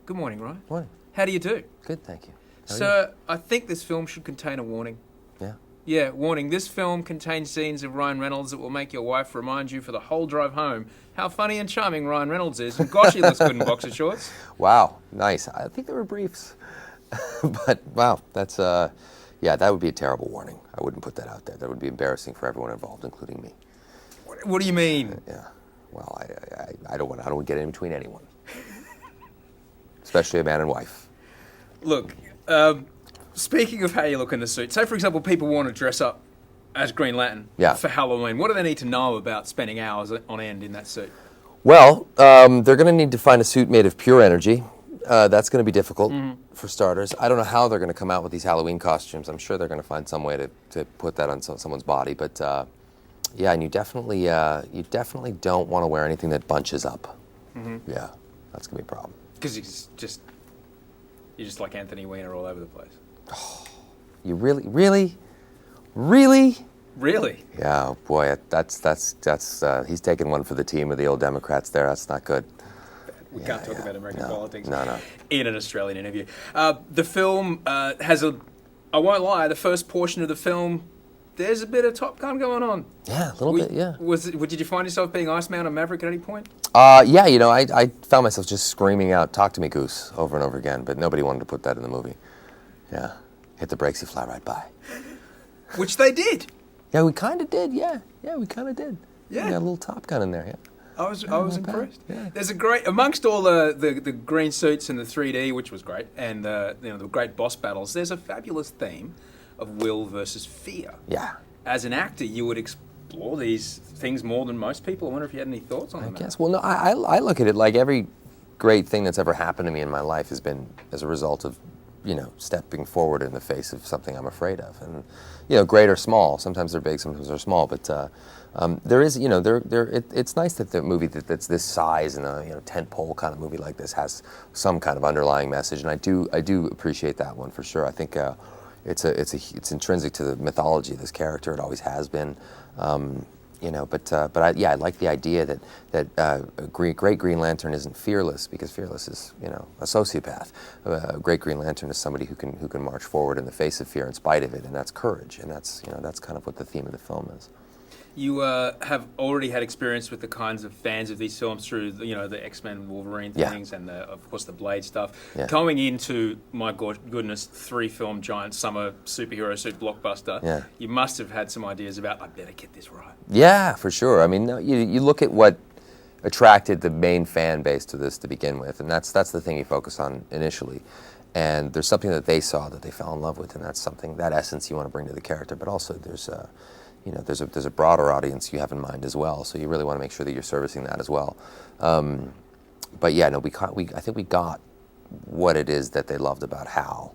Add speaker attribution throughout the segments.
Speaker 1: Good morning, Ryan.
Speaker 2: Morning.
Speaker 1: How do you do?
Speaker 2: Good, thank you.
Speaker 1: So, I think this film should contain a warning.
Speaker 2: Yeah.
Speaker 1: Yeah, warning. This film contains scenes of Ryan Reynolds that will make your wife remind you for the whole drive home how funny and charming Ryan Reynolds is. And gosh, he looks good in boxer shorts.
Speaker 2: Wow, nice. I think they were briefs. But, wow, that's, yeah, that would be a terrible warning. I wouldn't put that out there. That would be embarrassing for everyone involved, including me.
Speaker 1: What do you mean?
Speaker 2: Yeah, well, I don't want to get in between anyone. Especially a man and wife.
Speaker 1: Look, speaking of how you look in the suit, say, for example, people want to dress up as Green Lantern for Halloween. What do they need to know about spending hours on end in that suit?
Speaker 2: Well, they're going to need to find a suit made of pure energy. That's going to be difficult, for starters. I don't know how they're going to come out with these Halloween costumes. I'm sure they're going to find some way to put that on someone's body. But, yeah, and you definitely don't want to wear anything that bunches up. Yeah, that's going to be a problem.
Speaker 1: Because you're just like Anthony Weiner all over the place.
Speaker 2: Oh, you really? Really? Yeah, boy, that's he's taking one for the team of the old Democrats there. That's not good.
Speaker 1: We can't talk about American politics
Speaker 2: No.
Speaker 1: in an Australian interview. The film has I won't lie, the first portion of the film, there's a bit of Top Gun going on.
Speaker 2: Yeah, a little bit, yeah.
Speaker 1: Did you find yourself being Iceman or Maverick at any point?
Speaker 2: Yeah, you know, I found myself just screaming out, "Talk to me, Goose," over and over again, but nobody wanted to put that in the movie. Yeah. Hit the brakes, you fly right by.
Speaker 1: Which they did.
Speaker 2: Yeah, we kind of did, yeah. Yeah, we kind of did.
Speaker 1: Yeah.
Speaker 2: We got a little Top Gun in there, yeah.
Speaker 1: I was impressed.
Speaker 2: Yeah.
Speaker 1: There's a great, amongst all the green suits and the 3D, which was great, and the great boss battles, there's a fabulous theme of will versus fear.
Speaker 2: Yeah.
Speaker 1: As an actor, you would explore these things more than most people. I wonder if you had any thoughts on them.
Speaker 2: I guess. Well, no, I look at it like every great thing that's ever happened to me in my life has been as a result of, stepping forward in the face of something I'm afraid of. And, great or small. Sometimes they're big, sometimes they're small. But there is, it's nice that the movie that's this size and a tentpole kind of movie like this has some kind of underlying message. And I do appreciate that one for sure. I think it's intrinsic to the mythology of this character. It always has been. I like the idea that a great Green Lantern isn't fearless, because fearless is a sociopath. A great Green Lantern is somebody who can march forward in the face of fear in spite of it, and that's courage, and that's kind of what the theme of the film is.
Speaker 1: You have already had experience with the kinds of fans of these films through the X-Men, Wolverine things, and of course the Blade stuff.
Speaker 2: Yeah.
Speaker 1: Going into, my goodness, 3-film giant summer superhero suit blockbuster,
Speaker 2: Yeah.
Speaker 1: you must have had some ideas about, I better get this right.
Speaker 2: Yeah, for sure. I mean, you look at what attracted the main fan base to this to begin with, and that's the thing you focus on initially. And there's something that they saw that they fell in love with, and that's something, that essence you want to bring to the character. But also there's a broader audience you have in mind as well, so you really want to make sure that you're servicing that as well. But yeah, no, I think we got what it is that they loved about Hal.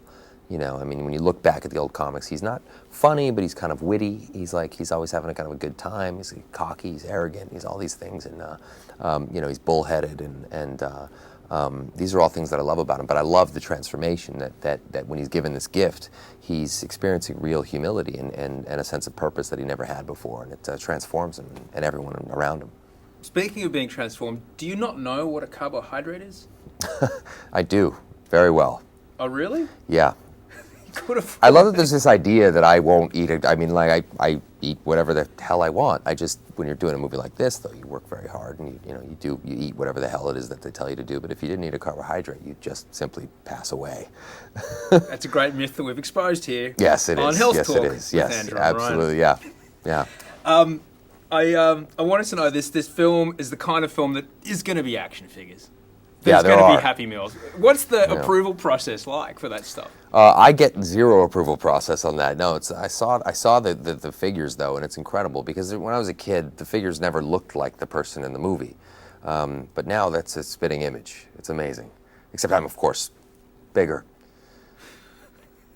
Speaker 2: I mean, when you look back at the old comics, he's not funny, but he's kind of witty. He's always having a kind of a good time. He's cocky, he's arrogant, he's all these things, and he's bullheaded, and these are all things that I love about him. But I love the transformation that when he's given this gift, he's experiencing real humility and a sense of purpose that he never had before, and it transforms him and everyone around him.
Speaker 1: Speaking of being transformed, do you not know what a carbohydrate is?
Speaker 2: I do, very well.
Speaker 1: Oh, really?
Speaker 2: Yeah.
Speaker 1: I
Speaker 2: love that there's this idea that I won't eat it. I mean, like, I eat whatever the hell I want. When you're doing a movie like this, though, you work very hard, and you eat whatever the hell it is that they tell you to do. But if you didn't eat a carbohydrate, you'd just simply pass away.
Speaker 1: That's a great myth that we've exposed here.
Speaker 2: Yes, it is.
Speaker 1: On Health
Speaker 2: yes,
Speaker 1: Talk
Speaker 2: it is. Yes,
Speaker 1: Andrew
Speaker 2: absolutely. Yeah, yeah.
Speaker 1: I wanted to know this film is the kind of film that is going to be action figures.
Speaker 2: There
Speaker 1: There's going to
Speaker 2: are.
Speaker 1: be Happy Meals. What's the approval process like for that stuff?
Speaker 2: I get zero approval process on that. No, I saw the figures, though, and it's incredible, because when I was a kid, the figures never looked like the person in the movie. But now that's a spitting image. It's amazing. Except I'm, of course, bigger.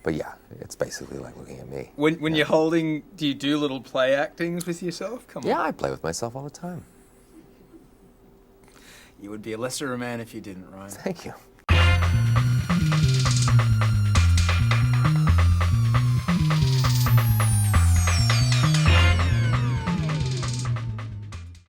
Speaker 2: But yeah, it's basically like looking at me.
Speaker 1: When you're holding, do you do little play actings with yourself? Come on.
Speaker 2: Yeah, I play with myself all the time.
Speaker 1: You would be a lesser man if you didn't, Ryan.
Speaker 2: Thank you.